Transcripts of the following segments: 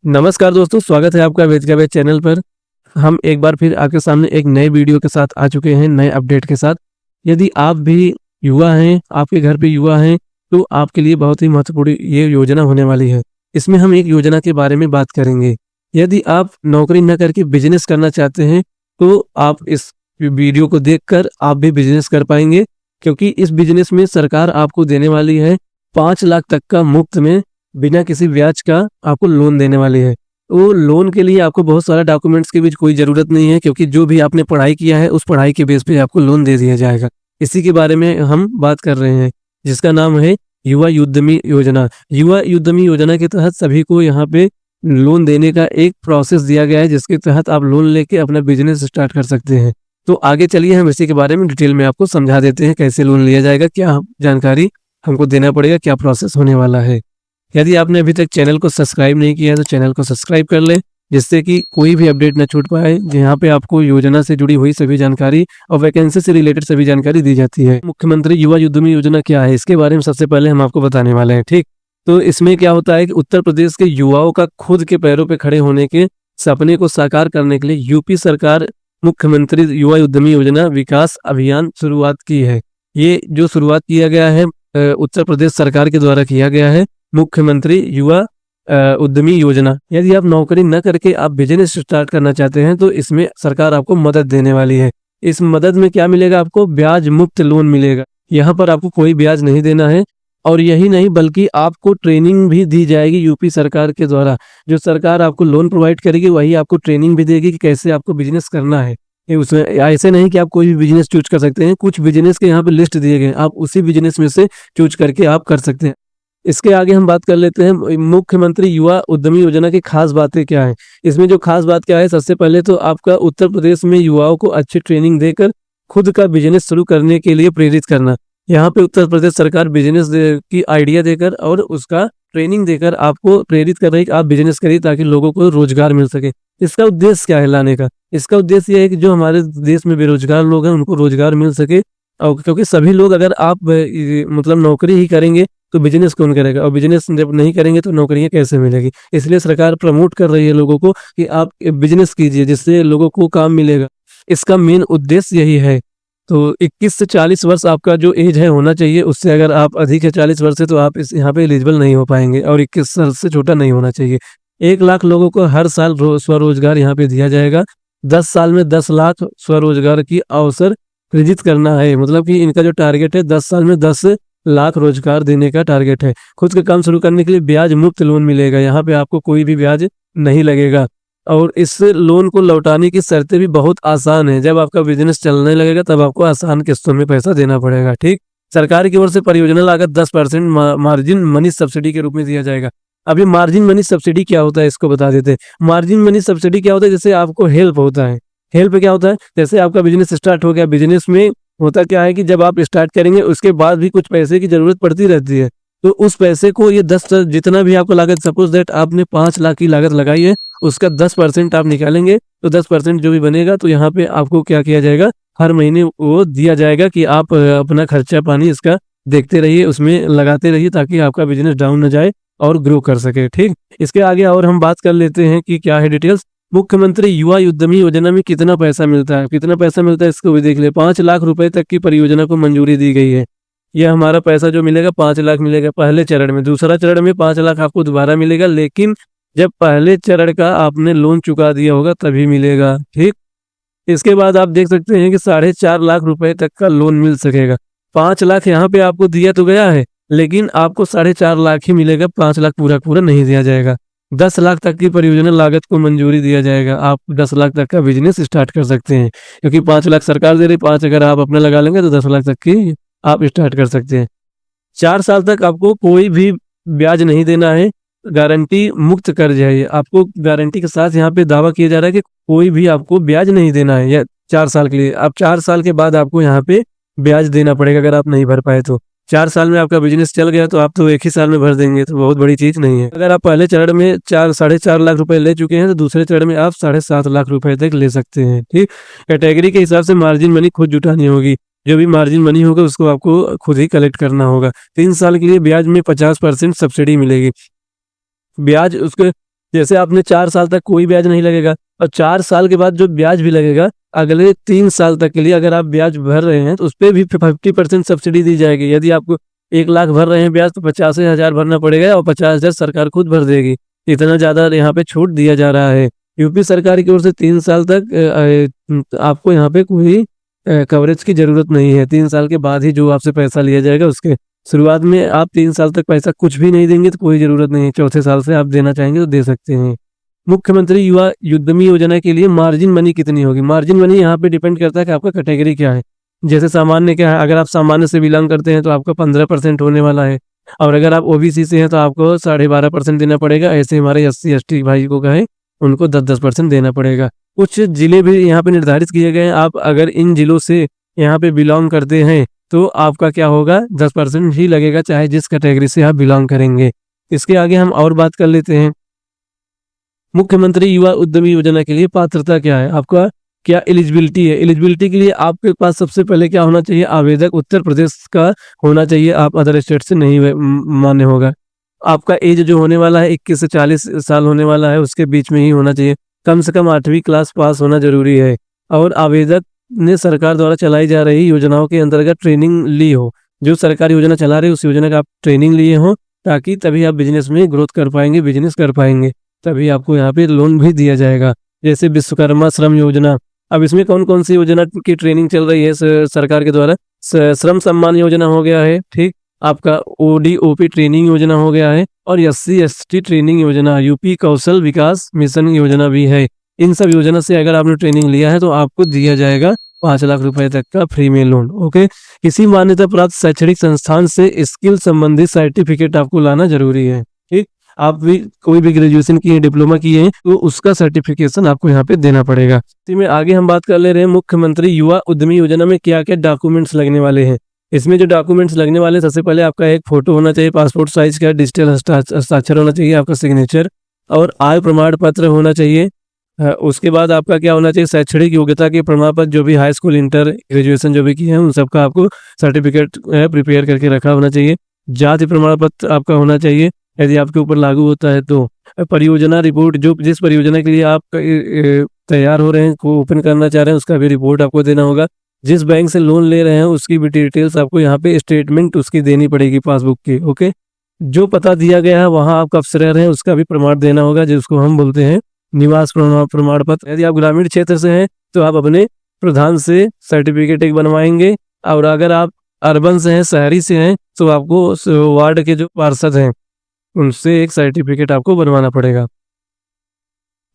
नमस्कार दोस्तों, स्वागत है आपका वेद का वेद चैनल पर। हम एक बार फिर आपके सामने एक नए वीडियो के साथ आ चुके हैं, नए अपडेट के साथ। यदि आप भी युवा हैं, आपके घर पे युवा हैं, तो आपके लिए बहुत ही महत्वपूर्ण ये योजना होने वाली है। इसमें हम एक योजना के बारे में बात करेंगे। यदि आप नौकरी न करके बिजनेस करना चाहते हैं, तो आप इस वीडियो को देखकर आप भी बिजनेस कर पाएंगे, क्योंकि इस बिजनेस में सरकार आपको देने वाली है 5 लाख तक का मुफ्त में बिना किसी ब्याज का आपको लोन देने वाली है। वो लोन के लिए आपको बहुत सारा डॉक्यूमेंट्स की भी कोई ज़रूरत नहीं है, क्योंकि जो भी आपने पढ़ाई किया है उस पढ़ाई के बेस पे आपको लोन दे दिया जाएगा। इसी के बारे में हम बात कर रहे हैं, जिसका नाम है युवा उद्यमी योजना। युवा उद्यमी योजना के तहत सभी को यहाँ पे लोन देने का एक प्रोसेस दिया गया है, जिसके तहत आप लोन लेके अपना बिजनेस स्टार्ट कर सकते हैं। तो आगे चलिए हम इसी के बारे में डिटेल में आपको समझा देते हैं, कैसे लोन लिया जाएगा, क्या जानकारी हमको देना पड़ेगा, क्या प्रोसेस होने वाला है। यदि आपने अभी तक चैनल को सब्सक्राइब नहीं किया है तो चैनल को सब्सक्राइब कर लें, जिससे कि कोई भी अपडेट न छूट पाए। यहाँ पे आपको योजना से जुड़ी हुई सभी जानकारी और वैकेंसी से रिलेटेड सभी जानकारी दी जाती है। मुख्यमंत्री युवा उद्यमी योजना क्या है, इसके बारे में सबसे पहले हम आपको बताने वाले हैं। ठीक, तो इसमें क्या होता है कि उत्तर प्रदेश के युवाओं का खुद के पैरों पर खड़े होने के सपने को साकार करने के लिए यूपी सरकार मुख्यमंत्री युवा उद्यमी योजना विकास अभियान शुरुआत की है। ये जो शुरुआत किया गया है उत्तर प्रदेश सरकार के द्वारा किया गया है, मुख्यमंत्री युवा उद्यमी योजना। यदि आप नौकरी न करके आप बिजनेस स्टार्ट करना चाहते हैं, तो इसमें सरकार आपको मदद देने वाली है। इस मदद में क्या मिलेगा, आपको ब्याज मुक्त लोन मिलेगा। यहाँ पर आपको कोई ब्याज नहीं देना है, और यही नहीं बल्कि आपको ट्रेनिंग भी दी जाएगी यूपी सरकार के द्वारा। जो सरकार आपको लोन प्रोवाइड करेगी, वही आपको ट्रेनिंग भी देगी कि कैसे आपको बिजनेस करना है। उसमें ऐसे नहीं कि आप कोई भी बिजनेस चूज कर सकते हैं, कुछ बिजनेस के यहाँ पे लिस्ट दिए गए, आप उसी बिजनेस में से चूज करके आप कर सकते हैं। इसके आगे हम बात कर लेते हैं मुख्यमंत्री युवा उद्यमी योजना की खास बातें क्या है। इसमें जो खास बात क्या है, सबसे पहले तो आपका उत्तर प्रदेश में युवाओं को अच्छी ट्रेनिंग देकर खुद का बिजनेस शुरू करने के लिए प्रेरित करना। यहाँ पे उत्तर प्रदेश सरकार बिजनेस की आइडिया देकर और उसका ट्रेनिंग देकर आपको प्रेरित कर रही है कि आप बिजनेस करिए, ताकि लोगों को रोजगार मिल सके। इसका उद्देश्य क्या है लाने का? इसका उद्देश्य यह है कि जो हमारे देश में बेरोजगार लोग हैं उनको रोजगार मिल सके। और क्योंकि सभी लोग, अगर आप मतलब नौकरी ही करेंगे तो बिजनेस कौन करेगा, और बिजनेस जब नहीं करेंगे तो नौकरियां कैसे मिलेगी। इसलिए सरकार प्रमोट कर रही है लोगों को कि आप बिजनेस कीजिए, जिससे लोगों को काम मिलेगा। इसका मेन उद्देश्य यही है। तो 21 से 40 वर्ष आपका जो एज है होना चाहिए, उससे अगर आप अधिक है 40 वर्ष से, तो आप इस यहाँ पे एलिजिबल नहीं हो पाएंगे, और 21 साल से छोटा नहीं होना चाहिए। 1 लाख लोगों को हर साल स्वरोजगार यहाँ पे दिया जाएगा। 10 साल में 10 लाख स्वरोजगार की अवसर सृजित करना है। मतलब कि इनका जो टारगेट है 10 साल में 10 लाख रोजगार देने का टारगेट है। खुद का काम शुरू करने के लिए ब्याज मुक्त लोन मिलेगा, यहाँ पे आपको कोई भी ब्याज नहीं लगेगा। और इस लोन को लौटाने की शर्तें भी बहुत आसान है। जब आपका बिजनेस चलने लगेगा तब आपको आसान किस्तों में पैसा देना पड़ेगा। ठीक, सरकार की ओर से परियोजना लागत 10% मार्जिन मनी सब्सिडी के रूप में दिया जाएगा। अभी मार्जिन मनी सब्सिडी क्या होता है, इसको बता देते हैं। मार्जिन मनी सब्सिडी क्या होता है, जैसे आपको हेल्प होता है। हेल्प क्या होता है, जैसे आपका बिजनेस स्टार्ट हो गया, बिजनेस में होता क्या है कि जब आप स्टार्ट करेंगे उसके बाद भी कुछ पैसे की जरूरत पड़ती रहती है। तो उस पैसे को ये 10 जितना भी आपको लागत, सपोज दैट आपने 5 लाख की लागत लगाई है, उसका 10% आप निकालेंगे, तो 10% जो भी बनेगा, तो यहाँ पे आपको क्या किया जाएगा, हर महीने वो दिया जाएगा कि आप अपना खर्चा पानी इसका देखते रहिए, उसमें लगाते रहिए, ताकि आपका बिजनेस डाउन न जाए और ग्रो कर सके। ठीक, इसके आगे और हम बात कर लेते हैं कि क्या है डिटेल्स। मुख्यमंत्री युवा उद्यमी योजना में कितना पैसा मिलता है, कितना पैसा मिलता है इसको भी देख ले। 5 लाख रुपए तक की परियोजना को मंजूरी दी गई है। यह हमारा पैसा जो मिलेगा 5 लाख मिलेगा पहले चरण में। दूसरा चरण में 5 लाख आपको दोबारा मिलेगा, लेकिन जब पहले चरण का आपने लोन चुका दिया होगा तभी मिलेगा। ठीक, इसके बाद आप देख सकते हैं कि 4.5 लाख रुपए तक का लोन मिल सकेगा। 5 लाख यहाँ पे आपको दिया तो गया है, लेकिन आपको 4.5 लाख ही मिलेगा, 5 लाख पूरा नहीं दिया जाएगा। 10 लाख तक की परियोजना लागत को मंजूरी दिया जाएगा। आप 10 लाख तक का बिजनेस स्टार्ट कर सकते हैं, क्योंकि 5 लाख सरकार दे रही, 5 अगर आप अपना लगा लेंगे तो 10 लाख तक की आप स्टार्ट कर सकते हैं। 4 साल तक आपको कोई भी ब्याज नहीं देना है। गारंटी मुक्त कर्ज है ये, आपको गारंटी के साथ यहाँ पे दावा किया जा रहा है कि कोई भी आपको ब्याज नहीं देना है, या 4 साल के लिए। आप 4 साल के बाद आपको यहाँ पे ब्याज देना पड़ेगा, अगर आप नहीं भर पाए तो। 4 साल में आपका बिजनेस चल गया तो आप तो एक ही साल में भर देंगे, तो बहुत बड़ी चीज नहीं है। अगर आप पहले चरण में 4.5 लाख रुपए ले चुके हैं, तो दूसरे चरण में आप 7.5 लाख रुपए तक ले सकते हैं। ठीक, कैटेगरी के हिसाब से मार्जिन मनी खुद जुटानी होगी। जो भी मार्जिन मनी होगा उसको आपको खुद ही कलेक्ट करना होगा। 3 साल के लिए ब्याज में 50% सब्सिडी मिलेगी। ब्याज उसके जैसे आपने 4 साल तक कोई ब्याज नहीं लगेगा, और 4 साल के बाद जो ब्याज भी लगेगा अगले 3 साल तक के लिए अगर आप ब्याज भर रहे हैं तो उस पर भी 50% सब्सिडी दी जाएगी। यदि आपको 1 लाख भर रहे हैं ब्याज तो 85,000 भरना पड़ेगा और 50,000 सरकार खुद भर देगी। इतना ज़्यादा यहाँ पे छूट दिया जा रहा है। यूपी सरकार की ओर से 3 साल तक आपको यहाँ पे कोई कवरेज की जरूरत नहीं है। 3 साल के बाद ही जो आपसे पैसा लिया जाएगा, उसके शुरुआत में आप 3 साल तक पैसा कुछ भी नहीं देंगे तो कोई जरूरत नहीं है। चौथे साल से आप देना चाहेंगे तो दे सकते हैं। मुख्यमंत्री युवा उद्यमी योजना के लिए मार्जिन मनी कितनी होगी? मार्जिन मनी यहाँ पे डिपेंड करता है कि आपका कैटेगरी क्या है। जैसे सामान्य क्या है, अगर आप सामान्य से बिलोंग करते हैं तो आपका 15% होने वाला है, और अगर आप ओबीसी से हैं तो आपको 12.5% देना पड़ेगा। ऐसे हमारे SC ST भाई को कहे उनको 10% देना पड़ेगा। कुछ जिले भी यहाँ पे निर्धारित किए गए हैं। आप अगर इन जिलों से यहाँ पे बिलोंग करते हैं तो आपका क्या होगा, 10% ही लगेगा, चाहे जिस कैटेगरी से आप बिलोंग करेंगे। इसके आगे हम और बात कर लेते हैं। मुख्यमंत्री युवा उद्यमी योजना के लिए पात्रता क्या है, आपका क्या एलिजिबिलिटी है? एलिजिबिलिटी के लिए आपके पास सबसे पहले क्या होना चाहिए, आवेदक उत्तर प्रदेश का होना चाहिए। आप अदर स्टेट से नहीं मान्य होगा। आपका एज जो होने वाला है 21 से 40 साल होने वाला है, उसके बीच में ही होना चाहिए। कम से कम 8वीं क्लास पास होना जरूरी है, और आवेदक ने सरकार द्वारा चलाई जा रही योजनाओं के अंतर्गत ट्रेनिंग ली हो। जो सरकारी योजना चला रही है उस योजना का आप ट्रेनिंग लिए हो, ताकि तभी आप बिजनेस में ग्रोथ कर पाएंगे, बिजनेस कर पाएंगे, तभी आपको यहाँ पे लोन भी दिया जाएगा। जैसे विश्वकर्मा श्रम योजना, अब इसमें कौन कौन सी योजना की ट्रेनिंग चल रही है सरकार के द्वारा? श्रम सम्मान योजना हो गया है, ठीक, आपका ODOP ट्रेनिंग योजना हो गया है, और SC ST ट्रेनिंग योजना, यूपी कौशल विकास मिशन योजना भी है। इन सब योजना से अगर आपने ट्रेनिंग लिया है तो आपको दिया जाएगा 5 लाख रुपए तक का फ्री में लोन। ओके, किसी मान्यता प्राप्त शैक्षणिक संस्थान से स्किल संबंधित सर्टिफिकेट आपको लाना जरूरी है। ठीक, आप भी कोई भी ग्रेजुएशन किए, डिप्लोमा किए हैं तो उसका सर्टिफिकेशन आपको यहाँ पे देना पड़ेगा। इसमें आगे हम बात कर ले रहे हैं मुख्यमंत्री युवा उद्यमी योजना में क्या क्या डॉक्यूमेंट्स लगने वाले हैं। इसमें जो डॉक्यूमेंट्स लगने वाले, सबसे पहले आपका एक फोटो होना चाहिए, पासपोर्ट साइज का, डिजिटल हस्ताक्षर होना चाहिए, आपका सिग्नेचर, और आय प्रमाण पत्र होना चाहिए। उसके बाद आपका क्या होना चाहिए, शैक्षणिक योग्यता के प्रमाण पत्र, जो भी हाई स्कूल, इंटर, ग्रेजुएशन जो भी किए हैं उन सबका आपको सर्टिफिकेट प्रिपेयर करके रखा होना चाहिए। जाति प्रमाण पत्र आपका होना चाहिए यदि आपके ऊपर लागू होता है तो। परियोजना रिपोर्ट, जो जिस परियोजना के लिए आप तैयार हो रहे हैं, को ओपन करना चाह रहे हैं, उसका भी रिपोर्ट आपको देना होगा। जिस बैंक से लोन ले रहे हैं उसकी भी डिटेल्स आपको यहाँ पे स्टेटमेंट उसकी देनी पड़ेगी, पासबुक की। ओके, जो पता दिया गया है वहाँ आप कब से रह रहे हैं उसका भी प्रमाण देना होगा, जिसको हम बोलते हैं निवास प्रमाण पत्र। यदि आप ग्रामीण क्षेत्र से हैं तो आप अपने प्रधान से सर्टिफिकेट एक बनवाएंगे, और अगर आप अर्बन से हैं, शहरी से हैं, तो आपको वार्ड के जो पार्षद हैं उनसे एक सर्टिफिकेट आपको बनवाना पड़ेगा।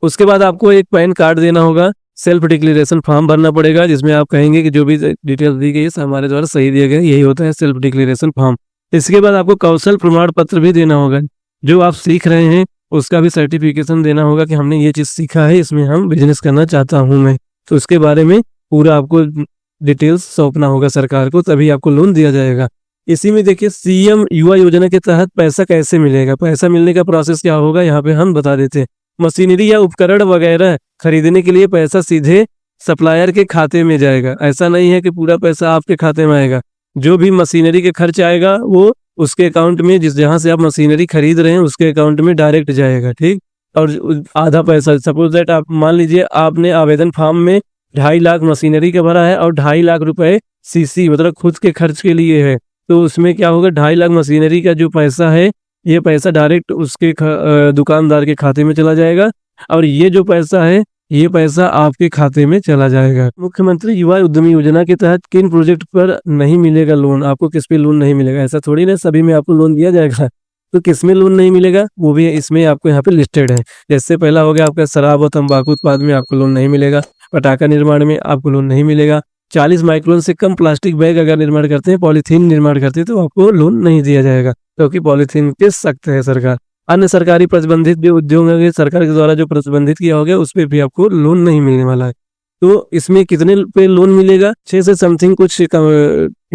उसके बाद आपको एक पैन कार्ड देना होगा, सेल्फ डिक्लेरेशन फॉर्म भरना पड़ेगा, जिसमें आप कहेंगे कि जो भी डिटेल्स दी गई है हमारे द्वारा सही दिए गए, यही होता है सेल्फ डिक्लेरेशन फॉर्म। इसके बाद आपको कौशल प्रमाण पत्र भी देना होगा, जो आप सीख रहे हैं उसका भी सर्टिफिकेशन देना होगा कि हमने ये चीज़ सीखा है, इसमें हम बिजनेस करना चाहता हूँ मैं, तो उसके बारे में पूरा आपको डिटेल्स सौंपना होगा सरकार को, तभी आपको लोन दिया जाएगा। इसी में देखिए CM युवा योजना के तहत पैसा कैसे मिलेगा, पैसा मिलने का प्रोसेस क्या होगा यहाँ पे हम बता देते हैं। मशीनरी या उपकरण वगैरह खरीदने के लिए पैसा सीधे सप्लायर के खाते में जाएगा। ऐसा नहीं है कि पूरा पैसा आपके खाते में आएगा। जो भी मशीनरी के खर्च आएगा वो उसके अकाउंट में, जिस जहाँ से आप मशीनरी खरीद रहे हैं उसके अकाउंट में डायरेक्ट जाएगा, ठीक। और आधा पैसा, सपोज दैट आप मान लीजिए आपने आवेदन फॉर्म में 2.5 लाख मशीनरी का भरा है और 2.5 लाख रुपए CC मतलब खुद के खर्च के लिए है, तो उसमें क्या होगा, 2.5 लाख मशीनरी का जो पैसा है ये पैसा डायरेक्ट उसके दुकानदार के खाते में चला जाएगा, और ये जो पैसा है ये पैसा आपके खाते में चला जाएगा। मुख्यमंत्री युवा उद्यमी योजना के तहत किन प्रोजेक्ट पर नहीं मिलेगा लोन, आपको किस पे लोन नहीं मिलेगा? ऐसा थोड़ी ना सभी में आपको लोन दिया जाएगा, तो किस में लोन नहीं मिलेगा वो भी इसमें आपको यहाँ पे लिस्टेड है। जैसे पहला हो गया आपका शराब और तंबाकू उत्पाद में आपको लोन नहीं मिलेगा, पटाखा निर्माण में आपको लोन नहीं मिलेगा, 40 माइक्रोन से कम प्लास्टिक बैग अगर निर्माण करते हैं, पॉलीथीन निर्माण करते हैं, तो आपको लोन नहीं दिया जाएगा, क्योंकि पॉलीथीन पे सख्त है सरकार। अन्य सरकारी प्रतिबंधित जो उद्योग है सरकार के द्वारा जो प्रतिबंधित किया हो गया उस पर भी आपको लोन नहीं मिलने वाला है। तो इसमें कितने पे लोन मिलेगा, 6 से समथिंग कुछ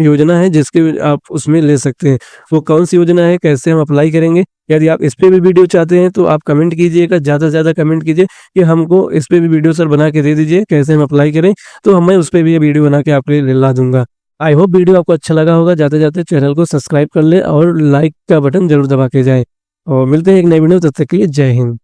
योजना है जिसके आप उसमें ले सकते हैं। वो कौन सी योजना है, कैसे हम अप्लाई करेंगे, यदि आप इस पे भी वीडियो चाहते हैं तो आप कमेंट कीजिएगा, ज़्यादा से ज़्यादा कमेंट कीजिए कि हमको इस पे भी वीडियो सर बना के दे दीजिए कैसे हम अप्लाई करें, तो मैं उस पर भी ये वीडियो बना के आपके लिए ला दूंगा। आई होप वीडियो आपको अच्छा लगा होगा। जाते जाते चैनल को सब्सक्राइब कर ले और लाइक का बटन जरूर दबा के जाए, और मिलते हैं एक नई वीडियो, तब तक के लिए जय हिंद।